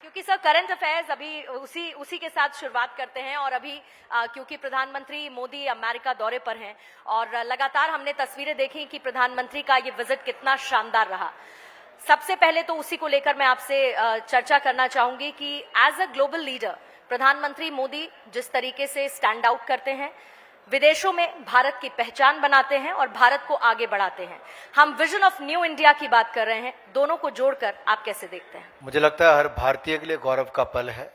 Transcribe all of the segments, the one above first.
क्योंकि sir current affairs अभी उसी के साथ शुरुआत करते हैं। और अभी क्योंकि प्रधानमंत्री मोदी अमेरिका दौरे पर हैं और लगातार हमने तस्वीरें देखी कि प्रधानमंत्री का ये विजिट कितना शानदार रहा। सबसे पहले तो उसी को लेकर मैं आपसे चर्चा करना चाहूंगी कि एज अ ग्लोबल लीडर प्रधानमंत्री मोदी जिस तरीके से स्टैंड आउट करते हैं, विदेशों में भारत की पहचान बनाते हैं और भारत को आगे बढ़ाते हैं। हम विजन ऑफ न्यू इंडिया की बात कर रहे हैं, दोनों को जोड़कर आप कैसे देखते हैं? मुझे लगता है हर भारतीय के लिए गौरव का पल है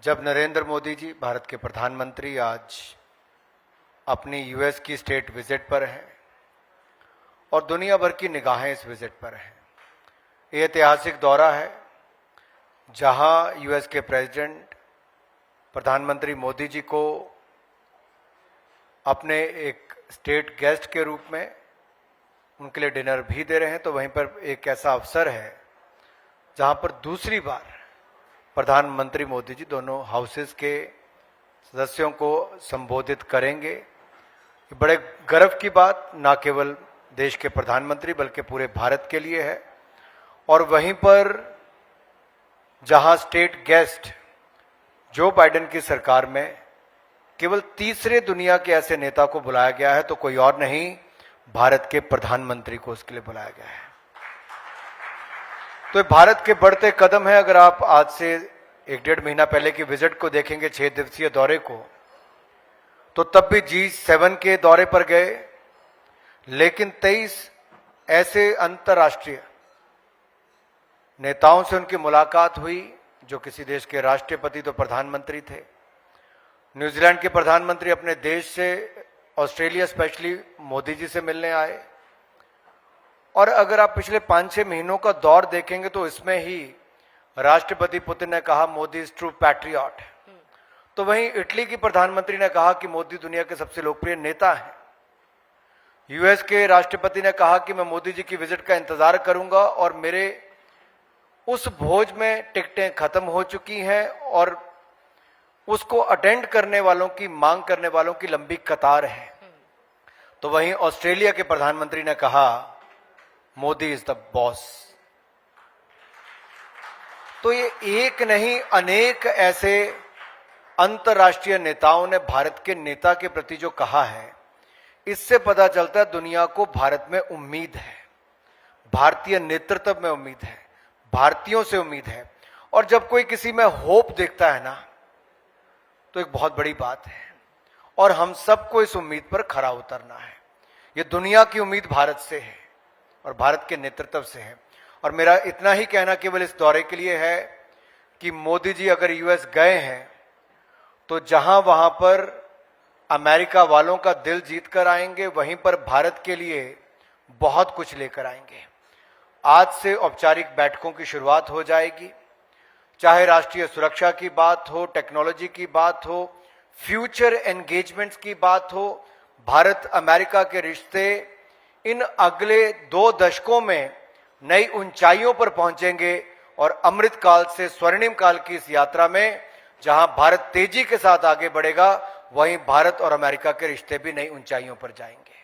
जब नरेंद्र मोदी जी भारत के प्रधानमंत्री आज अपनी यूएस की स्टेट विजिट पर हैं और दुनिया भर की निगाहें इस विजिट पर हैं। ये ऐतिहासिक दौरा है जहां यूएस के प्रेसिडेंट प्रधानमंत्री मोदी जी को अपने एक स्टेट गेस्ट के रूप में उनके लिए डिनर भी दे रहे हैं। तो वहीं पर एक ऐसा अवसर है जहां पर दूसरी बार प्रधानमंत्री मोदी जी दोनों हाउसेस के सदस्यों को संबोधित करेंगे। ये बड़े गर्व की बात ना केवल देश के प्रधानमंत्री बल्कि पूरे भारत के लिए है। और वहीं पर जहां स्टेट गेस्ट जो बाइडेन की सरकार में केवल तीसरे दुनिया के ऐसे नेता को बुलाया गया है तो कोई और नहीं, भारत के प्रधानमंत्री को उसके लिए बुलाया गया है। तो भारत के बढ़ते कदम है। अगर आप आज से 1-1.5 महीना पहले की विजिट को देखेंगे, 6 दिवसीय दौरे को, तो तब भी G7 के दौरे पर गए, लेकिन 23 ऐसे अंतर्राष्ट्रीय नेताओं से उनकी मुलाकात हुई जो किसी देश के राष्ट्रपति तो प्रधानमंत्री थे। न्यूजीलैंड के प्रधानमंत्री अपने देश से ऑस्ट्रेलिया स्पेशली मोदी जी से मिलने आए। और अगर आप पिछले 5-6 महीनों का दौर देखेंगे तो इसमें ही राष्ट्रपति पुतिन ने कहा मोदी इज ट्रू पैट्रियट। तो वहीं इटली की प्रधानमंत्री ने कहा कि मोदी दुनिया के सबसे लोकप्रिय नेता हैं। यूएस के राष्ट्रपति ने कहा कि मैं मोदी जी की विजिट का इंतजार करूंगा और मेरे उस भोज में टिकटें खत्म हो चुकी हैं और उसको अटेंड करने वालों की, मांग करने वालों की लंबी कतार है। तो वहीं ऑस्ट्रेलिया के प्रधानमंत्री ने कहा मोदी इज द बॉस। तो ये एक नहीं अनेक ऐसे अंतर्राष्ट्रीय नेताओं ने भारत के नेता के प्रति जो कहा है, इससे पता चलता है दुनिया को भारत में उम्मीद है, भारतीय नेतृत्व में उम्मीद है, भारतीयों से उम्मीद है। और जब कोई किसी में होप देखता है ना, तो एक बहुत बड़ी बात है और हम सबको इस उम्मीद पर खरा उतरना है। ये दुनिया की उम्मीद भारत से है और भारत के नेतृत्व से है। और मेरा इतना ही कहना केवल इस दौरे के लिए है कि मोदी जी अगर यूएस गए हैं तो जहां वहां पर अमेरिका वालों का दिल जीत कर आएंगे, वहीं पर भारत के लिए बहुत कुछ लेकर आएंगे। आज से औपचारिक बैठकों की शुरुआत हो जाएगी, चाहे राष्ट्रीय सुरक्षा की बात हो, टेक्नोलॉजी की बात हो, फ्यूचर एंगेजमेंट्स की बात हो। भारत अमेरिका के रिश्ते इन अगले 2 दशकों में नई ऊंचाइयों पर पहुंचेंगे और अमृतकाल से स्वर्णिम काल की इस यात्रा में जहां भारत तेजी के साथ आगे बढ़ेगा, वहीं भारत और अमेरिका के रिश्ते भी नई ऊंचाइयों पर जाएंगे।